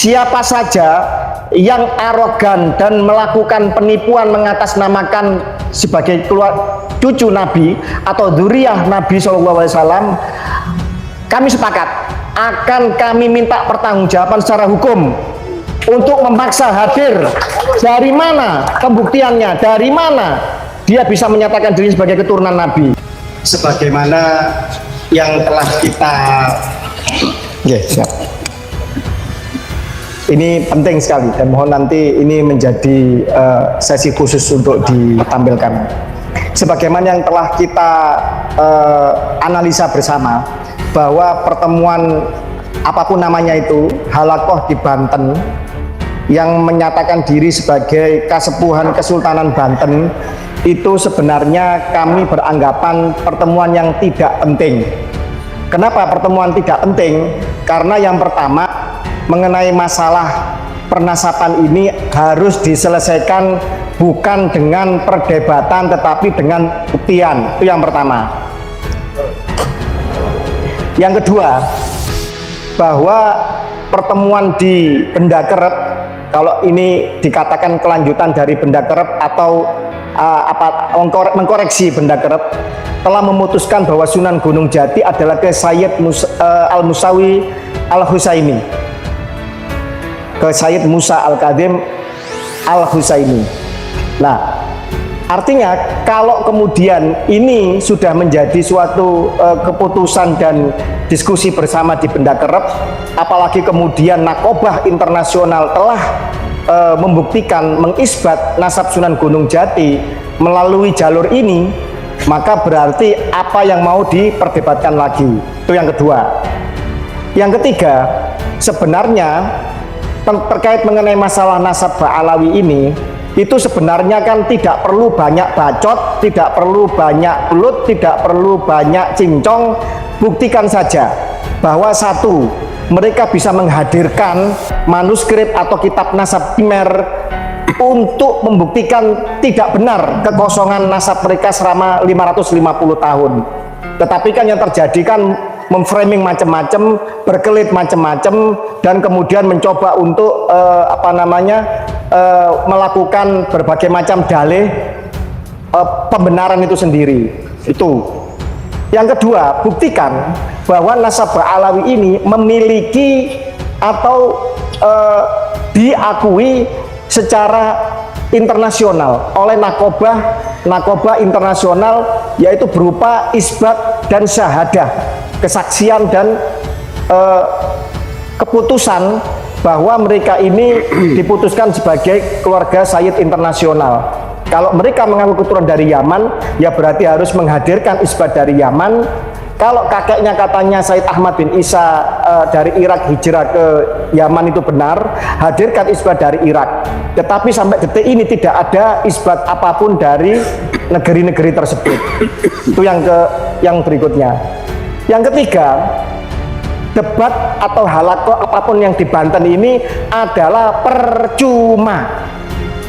siapa saja yang arogan dan melakukan penipuan mengatasnamakan sebagai cucu Nabi atau dzurriyyah Nabi SAW, kami sepakat akan kami minta pertanggungjawaban secara hukum untuk memaksa hadir. Dari mana pembuktiannya? Dari mana dia bisa menyatakan diri sebagai keturunan Nabi? Sebagaimana yang telah kita siap. Ini penting sekali dan mohon nanti ini menjadi sesi khusus untuk ditampilkan. Sebagaimana yang telah kita analisa bersama, bahwa pertemuan apapun namanya itu, Halaqah di Banten yang menyatakan diri sebagai Kasepuhan Kesultanan Banten, itu sebenarnya kami beranggapan pertemuan yang tidak penting. Kenapa pertemuan tidak penting? Karena yang pertama, mengenai masalah pernasaban ini harus diselesaikan bukan dengan perdebatan tetapi dengan buktian. Itu yang pertama. Yang kedua, bahwa pertemuan di Benda Kerep, kalau ini dikatakan kelanjutan dari Benda Kerep atau mengkoreksi Benda Kerep, telah memutuskan bahwa Sunan Gunung Jati adalah ke Sayyid Al-Musawi Al-Husaini, ke Sayyid Musa Al-Kadhim Al-Husaini. Nah, artinya kalau kemudian ini sudah menjadi suatu keputusan dan diskusi bersama di Benda Kerep, apalagi kemudian Nakobah Internasional telah membuktikan, mengisbat nasab Sunan Gunung Jati melalui jalur ini, maka berarti apa yang mau diperdebatkan lagi. Itu yang kedua. Yang ketiga, sebenarnya terkait mengenai masalah nasab Ba'alawi ini, itu sebenarnya kan tidak perlu banyak bacot, tidak perlu banyak belut, tidak perlu banyak cincong. Buktikan saja bahwa satu, mereka bisa menghadirkan manuskrip atau kitab nasab primer untuk membuktikan tidak benar kekosongan nasab mereka selama 550 tahun. Tetapi kan yang terjadi kan memframing macam-macam, berkelit macam-macam, dan kemudian mencoba untuk melakukan berbagai macam dalih pembenaran itu sendiri. Itu. Yang kedua, buktikan bahwa nasab Ba'alawi ini memiliki atau diakui secara internasional oleh Nakobah Internasional, yaitu berupa isbat dan syahadah, kesaksian dan keputusan bahwa mereka ini diputuskan sebagai keluarga Sayyid Internasional. Kalau mereka mengaku keturunan dari Yaman, ya berarti harus menghadirkan isbat dari Yaman. Kalau kakeknya katanya Said Ahmad bin Isa dari Irak hijrah ke Yaman itu benar, hadirkan isbat dari Irak. Tetapi sampai detik ini tidak ada isbat apapun dari negeri-negeri tersebut. Itu yang berikutnya. Yang ketiga, debat atau halaqah apapun yang di Banten ini adalah percuma.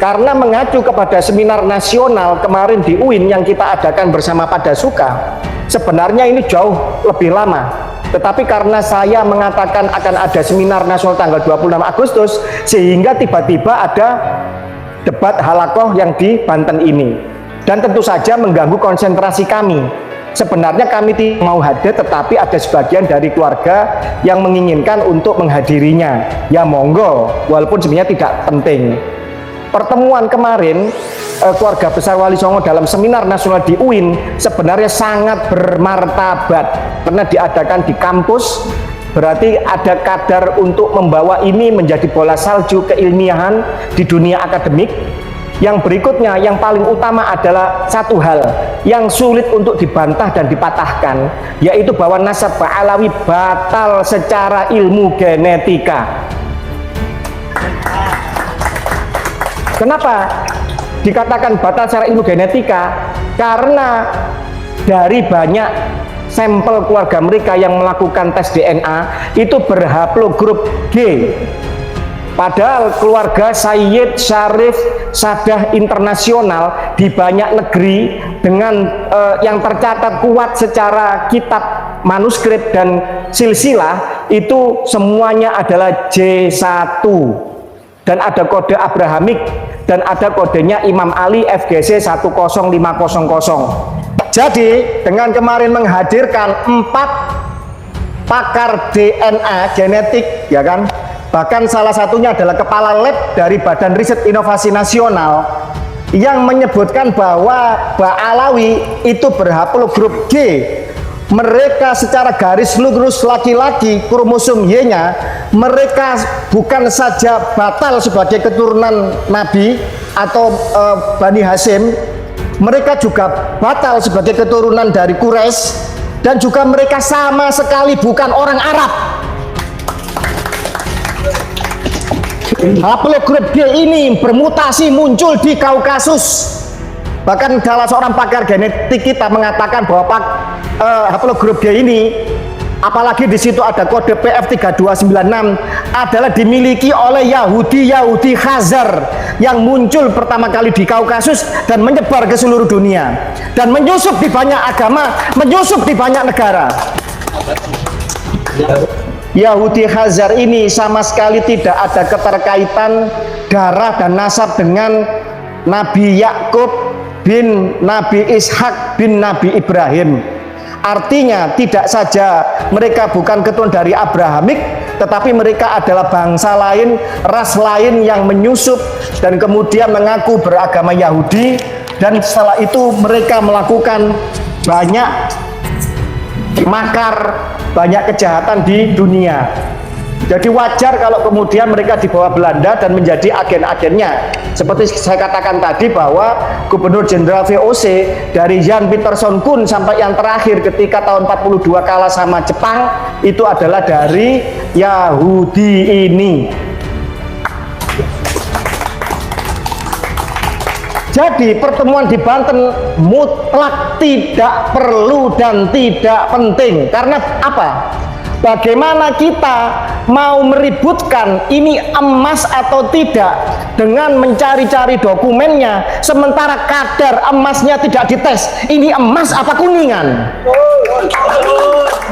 Karena mengacu kepada seminar nasional kemarin di UIN yang kita adakan bersama Padasuka, sebenarnya ini jauh lebih lama. Tetapi karena saya mengatakan akan ada seminar nasional tanggal 26 Agustus, sehingga tiba-tiba ada debat halaqah yang di Banten ini. Dan tentu saja mengganggu konsentrasi kami. Sebenarnya kami tidak mau hadir, tetapi ada sebagian dari keluarga yang menginginkan untuk menghadirinya. Ya monggo, walaupun sebenarnya tidak penting. Pertemuan kemarin keluarga besar Wali Songo dalam seminar nasional di UIN sebenarnya sangat bermartabat karena diadakan di kampus, berarti ada kadar untuk membawa ini menjadi bola salju keilmiahan di dunia akademik. Yang berikutnya, yang paling utama adalah satu hal yang sulit untuk dibantah dan dipatahkan, yaitu bahwa nasab Ba'alawi batal secara ilmu genetika. Kenapa dikatakan batal secara ilmu genetika? Karena dari banyak sampel keluarga mereka yang melakukan tes DNA itu berhaplogrup G. Padahal keluarga Sayyid Syarif Sadah Internasional di banyak negeri dengan yang tercatat kuat secara kitab manuskrip dan silsilah itu semuanya adalah J1 dan ada kode Abrahamik dan ada kodenya Imam Ali FGC 10500. Jadi dengan kemarin menghadirkan 4 pakar DNA genetik, ya kan, bahkan salah satunya adalah kepala lab dari Badan Riset Inovasi Nasional yang menyebutkan bahwa Ba'alawi itu berhaplogrup G. Mereka secara garis lurus laki-laki, kromosom Y-nya, mereka bukan saja batal sebagai keturunan Nabi atau Bani Hashim, mereka juga batal sebagai keturunan dari Quraisy, dan juga mereka sama sekali bukan orang Arab. Haplogrup G ini bermutasi muncul di Kaukasus. Bahkan salah seorang pakar genetik kita mengatakan bahwa haplogrup G ini, apalagi di situ ada kode PF3296, adalah dimiliki oleh Yahudi Khazar yang muncul pertama kali di Kaukasus dan menyebar ke seluruh dunia dan menyusup di banyak agama, menyusup di banyak negara. Yahudi Khazar ini sama sekali tidak ada keterkaitan darah dan nasab dengan Nabi Yakub bin Nabi Ishak bin Nabi Ibrahim. Artinya tidak saja mereka bukan keturunan dari Abrahamik, tetapi mereka adalah bangsa lain, ras lain yang menyusup dan kemudian mengaku beragama Yahudi, dan setelah itu mereka melakukan banyak makar, banyak kejahatan di dunia. Jadi wajar kalau kemudian mereka dibawa Belanda dan menjadi agen-agennya. Seperti saya katakan tadi bahwa Gubernur Jenderal VOC dari Jan Pieterszoon Koen sampai yang terakhir ketika tahun 42 kalah sama Jepang itu adalah dari Yahudi ini. Jadi pertemuan di Banten mutlak tidak perlu dan tidak penting. Karena apa? Bagaimana kita mau meributkan ini emas atau tidak dengan mencari-cari dokumennya, sementara kadar emasnya tidak dites. Ini emas apa kuningan?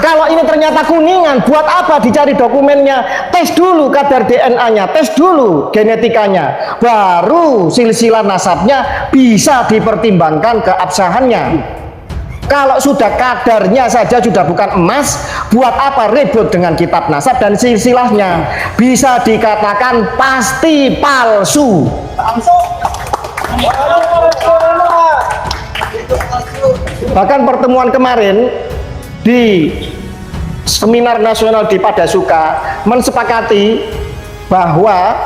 Kalau ini ternyata kuningan, buat apa dicari dokumennya? Tes dulu kadar DNA-nya, tes dulu genetikanya, baru silsilah nasabnya bisa dipertimbangkan keabsahannya. Kalau sudah kadarnya saja sudah bukan emas, buat apa ribut dengan kitab nasab dan silsilahnya? Bisa dikatakan pasti palsu. Bahkan pertemuan kemarin di seminar nasional di Padasuka mensepakati bahwa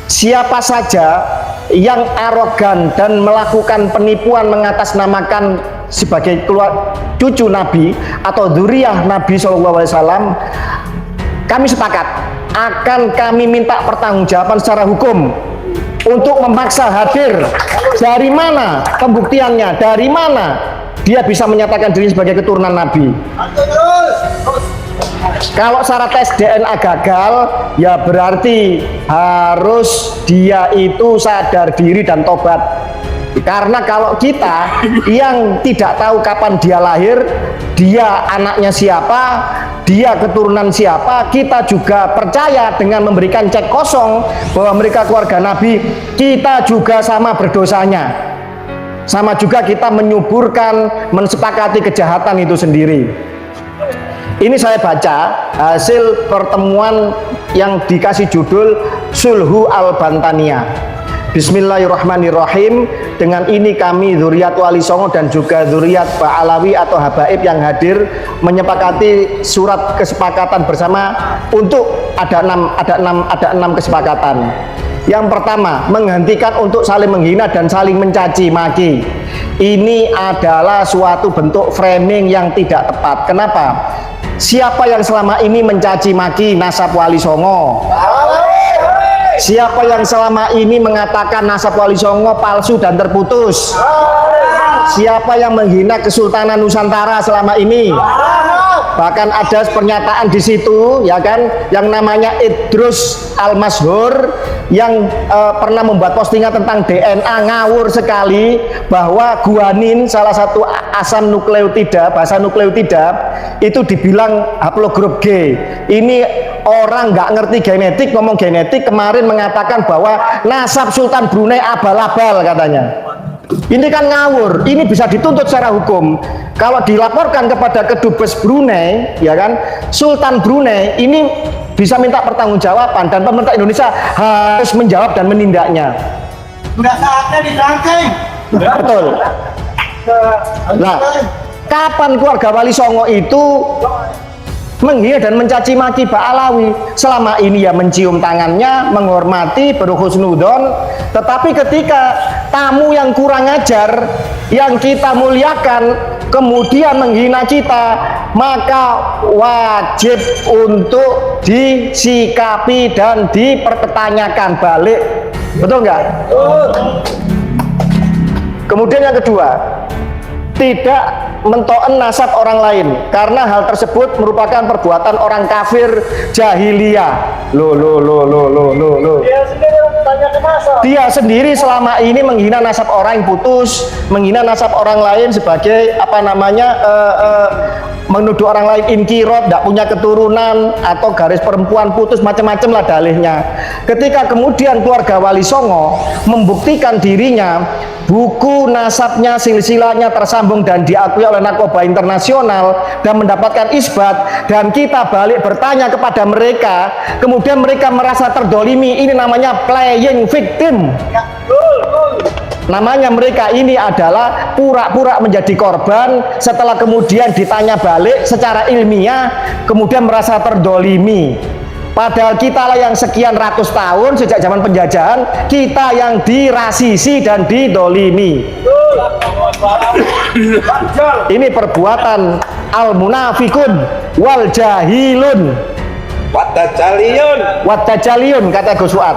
siapa saja yang arogan dan melakukan penipuan mengatasnamakan sebagai cucu Nabi atau dzurriyyah Nabi SAW, kami sepakat akan kami minta pertanggungjawaban secara hukum untuk memaksa hadir. Dari mana pembuktiannya? Dari mana dia bisa menyatakan diri sebagai keturunan Nabi? Kalau syarat tes DNA gagal, ya berarti harus dia itu sadar diri dan tobat. Karena kalau kita yang tidak tahu kapan dia lahir, dia anaknya siapa, dia keturunan siapa, kita juga percaya dengan memberikan cek kosong bahwa mereka keluarga Nabi, kita juga sama berdosanya. Sama juga kita menyuburkan, mensepakati kejahatan itu sendiri. Ini saya baca hasil pertemuan yang dikasih judul Sulhu Al-Bantaniyah. Bismillahirrahmanirrahim. Dengan ini kami dzurriyyat Wali Songo dan juga dzurriyyat Ba'alawi atau habaib yang hadir menyepakati surat kesepakatan bersama untuk ada enam kesepakatan. Yang pertama, menghentikan untuk saling menghina dan saling mencaci maki. Ini adalah suatu bentuk framing yang tidak tepat. Kenapa? Siapa yang selama ini mencaci maki nasab Wali Songo? Siapa yang selama ini mengatakan nasab Wali Songo palsu dan terputus? Siapa yang menghina Kesultanan Nusantara selama ini? bahkan ada pernyataan di situ ya kan yang namanya Idrus Al-Mashhur yang pernah membuat postingan tentang DNA, ngawur sekali bahwa guanin salah satu asam nukleotida, bahasa nukleotida itu dibilang haplogrup G. Ini orang nggak ngerti genetik, ngomong genetik, kemarin mengatakan bahwa nasab Sultan Brunei abal-abal katanya. Ini kan ngawur, ini bisa dituntut secara hukum. Kalau dilaporkan kepada Kedubes Brunei, ya kan, Sultan Brunei ini bisa minta pertanggungjawaban dan pemerintah Indonesia harus menjawab dan menindaknya. Sudah saatnya dirangkai. Betul. Nah, kapan keluarga Wali Songo itu menghina dan mencaci maki Mbak Alawi? Selama ini ya mencium tangannya, menghormati, berhusnudon, tetapi ketika tamu yang kurang ajar yang kita muliakan kemudian menghina kita, maka wajib untuk disikapi dan dipertanyakan balik. Betul nggak? Kemudian yang kedua, tidak mentoen nasab orang lain karena hal tersebut merupakan perbuatan orang kafir jahiliyah. Loh. Dia sendiri selama ini menghina nasab orang yang putus, menghina nasab orang lain sebagai apa namanya menuduh orang lain inkirot, tidak punya keturunan atau garis perempuan putus, macam-macam lah dalihnya. Ketika kemudian keluarga Wali Songo membuktikan dirinya, buku nasabnya, silsilahnya tersambung dan diakui oleh Narkoba Internasional dan mendapatkan isbat, dan kita balik bertanya kepada mereka, kemudian mereka merasa terdolimi, ini namanya playing victim. Namanya mereka ini adalah pura-pura menjadi korban, setelah kemudian ditanya balik secara ilmiah kemudian merasa terdolimi. Padahal kita lah yang sekian ratus tahun sejak zaman penjajahan, kita yang dirasisi dan didolimi. Ini perbuatan al-munafikun wal jahilun Wadajaliun kata Gus Fuad.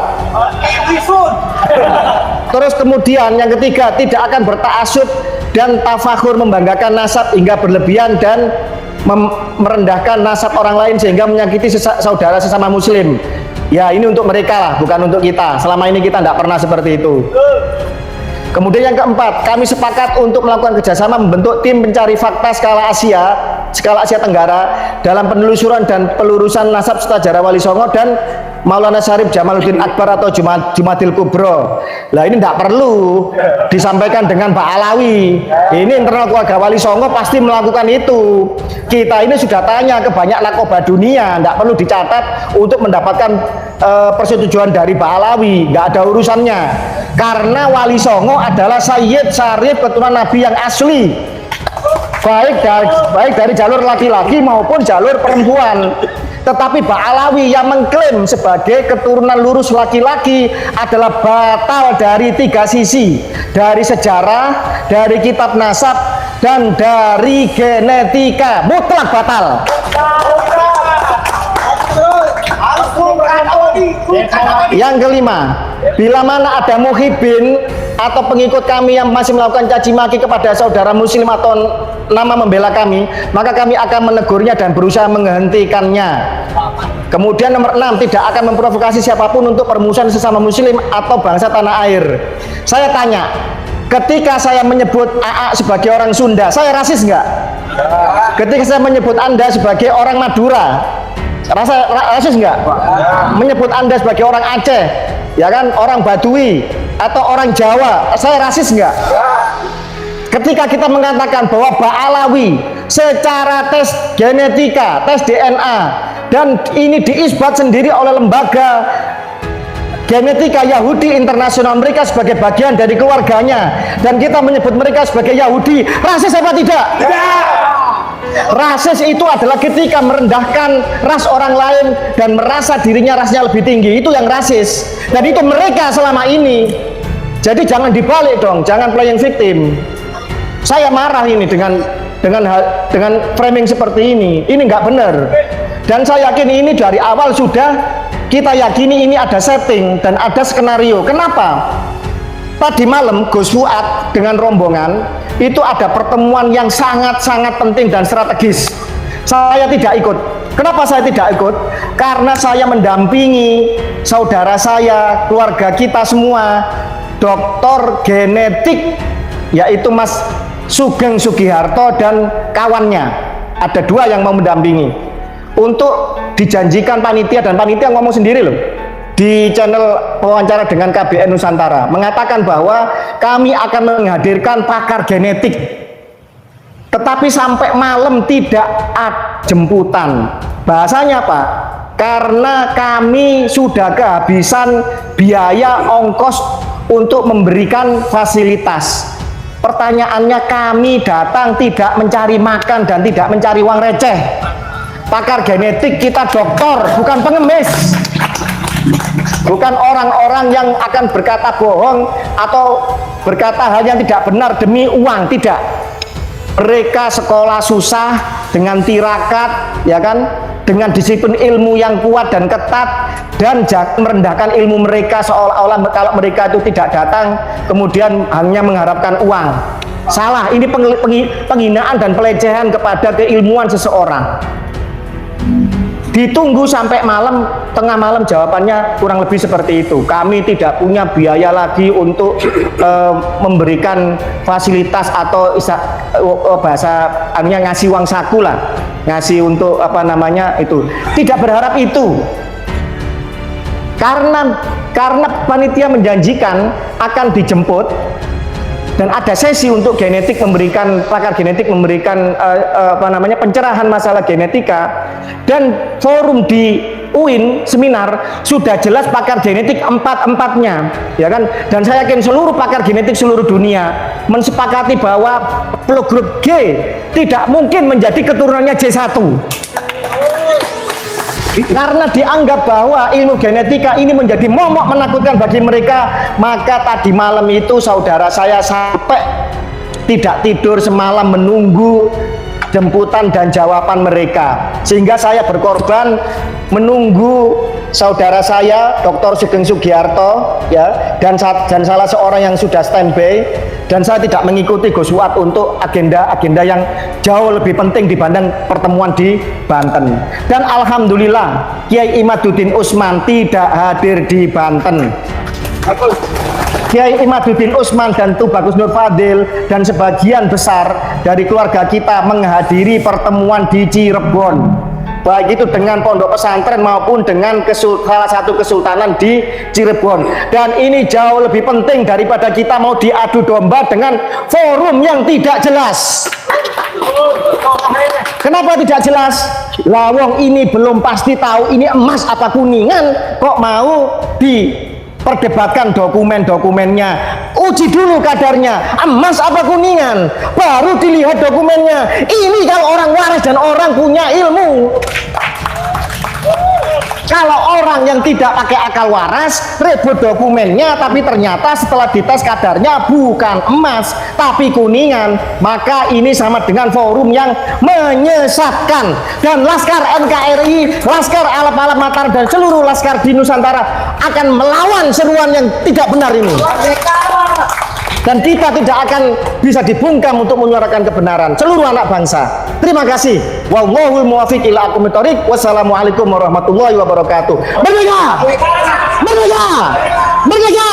Terus kemudian yang ketiga, tidak akan bertaasub dan tafakhur membanggakan nasab hingga berlebihan dan merendahkan nasab orang lain sehingga menyakiti saudara sesama muslim. Ya, ini untuk mereka lah, bukan untuk kita. Selama ini kita tidak pernah seperti itu. Kemudian yang keempat, kami sepakat untuk melakukan kerjasama membentuk tim pencari fakta skala Asia Tenggara dalam penelusuran dan pelurusan nasab sejarah Wali Songo dan Maulana Syarif Jamaluddin Akbar atau Jumadil Kubro. Lah ini tidak perlu disampaikan dengan Pak Alawi. Ini internal keluarga Wali Songo pasti melakukan itu. Kita ini sudah tanya ke banyak narkoba dunia, tidak perlu dicatat untuk mendapatkan persetujuan dari Pak Alawi, nggak ada urusannya. Karena Wali Songo adalah Sayyid Syarif keturunan Nabi yang asli, baik dari jalur laki-laki maupun jalur perempuan. Tetapi Pak Alawi yang mengklaim sebagai keturunan lurus laki-laki adalah batal dari tiga sisi, dari sejarah, dari kitab nasab, dan dari genetika, mutlak batal. Yang kelima, bila mana ada muhibin atau pengikut kami yang masih melakukan caci maki kepada saudara muslim atau nama membela kami, maka kami akan menegurnya dan berusaha menghentikannya. Kemudian nomor 6, tidak akan memprovokasi siapapun untuk permusuhan sesama muslim atau bangsa tanah air. Saya tanya, ketika saya menyebut AA sebagai orang Sunda, saya rasis nggak? Ketika saya menyebut Anda sebagai orang Madura, rasis nggak? Menyebut Anda sebagai orang Aceh, ya kan, orang Badui atau orang Jawa, saya rasis nggak? Ketika kita mengatakan bahwa Mbak Alawi secara tes genetika, tes DNA, dan ini diisbat sendiri oleh lembaga genetika Yahudi Internasional, mereka sebagai bagian dari keluarganya, dan kita menyebut mereka sebagai Yahudi, rasis apa tidak? Tidak. Rasis itu adalah ketika merendahkan ras orang lain dan merasa dirinya rasnya lebih tinggi, itu yang rasis, dan itu mereka selama ini. Jadi jangan dibalik dong, jangan playing victim. Saya marah ini dengan framing seperti ini nggak benar, dan saya yakin ini dari awal sudah kita yakini ini ada setting dan ada skenario. Kenapa? Tadi malam Gus Fuad dengan rombongan itu ada pertemuan yang sangat-sangat penting dan strategis. Saya tidak ikut. Kenapa saya tidak ikut? Karena saya mendampingi saudara saya, keluarga kita semua, dokter genetik, yaitu Mas Sugeng Sugiharto dan kawannya. Ada 2 yang mau mendampingi. Untuk dijanjikan panitia, dan panitia ngomong sendiri loh di channel wawancara dengan KBN Nusantara, mengatakan bahwa kami akan menghadirkan pakar genetik, tetapi sampai malam tidak ada jemputan. Bahasanya Pak, karena kami sudah kehabisan biaya ongkos untuk memberikan fasilitas. Pertanyaannya, kami datang tidak mencari makan dan tidak mencari uang receh. Pakar genetik kita dokter, bukan pengemis, bukan orang-orang yang akan berkata bohong atau berkata hal yang tidak benar demi uang, tidak. Mereka sekolah susah dengan tirakat, ya kan, dengan disiplin ilmu yang kuat dan ketat, dan merendahkan ilmu mereka seolah-olah kalau mereka itu tidak datang kemudian hanya mengharapkan uang. Salah, ini penghinaan dan pelecehan kepada keilmuan seseorang. Ditunggu sampai malam, tengah malam jawabannya kurang lebih seperti itu. Kami tidak punya biaya lagi untuk memberikan fasilitas atau bahasa artinya ngasih uang saku lah, ngasih untuk apa namanya itu. Tidak berharap itu. Karena panitia menjanjikan akan dijemput dan ada sesi untuk genetik, memberikan pakar genetik memberikan pencerahan masalah genetika, dan forum di UIN seminar sudah jelas pakar genetik empat-empatnya, ya kan, dan saya yakin seluruh pakar genetik seluruh dunia mensepakati bahwa grup G tidak mungkin menjadi keturunannya J1. Karena dianggap bahwa ilmu genetika ini menjadi momok menakutkan bagi mereka, maka tadi malam itu saudara saya sampai tidak tidur semalam menunggu jemputan dan jawaban mereka, sehingga saya berkorban menunggu saudara saya Dr. Sugeng Sugiharto, ya, dan salah seorang yang sudah standby, dan saya tidak mengikuti Gus Fuad untuk agenda-agenda yang jauh lebih penting dibanding pertemuan di Banten. Dan alhamdulillah Kiai Imaduddin Usman tidak hadir di Banten. Kiai Imaduddin Usman dan Tubagus Nur Fadil dan sebagian besar dari keluarga kita menghadiri pertemuan di Cirebon, baik itu dengan pondok pesantren maupun dengan salah satu kesultanan di Cirebon. Dan ini jauh lebih penting daripada kita mau diadu domba dengan forum yang tidak jelas. Kenapa tidak jelas? Lawong ini belum pasti tahu ini emas apa kuningan, kok mau diperdebatkan dokumen-dokumennya. Uji dulu kadarnya, emas apa kuningan, baru dilihat dokumennya. Ini kalau orang waras dan orang punya ilmu. Kalau orang yang tidak pakai akal waras, ribut dokumennya, tapi ternyata setelah dites kadarnya bukan emas, tapi kuningan, maka ini sama dengan forum yang menyesatkan. Dan Laskar NKRI, Laskar Alap-Alap Mataram, dan seluruh Laskar di Nusantara akan melawan seruan yang tidak benar ini. Dan kita tidak akan bisa dibungkam untuk menyuarakan kebenaran seluruh anak bangsa. Terima kasih. Wallahul muwaffiq ila aqwamit thoriq. Wassalamualaikum warahmatullahi wabarakatuh. Merdeka! Merdeka! Merdeka!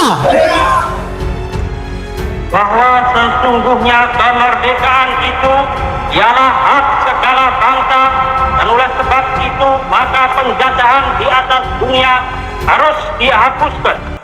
Bahwa sesungguhnya kemerdekaan itu ialah hak segala bangsa, dan oleh sebab itu maka penjajahan di atas dunia harus dihapuskan.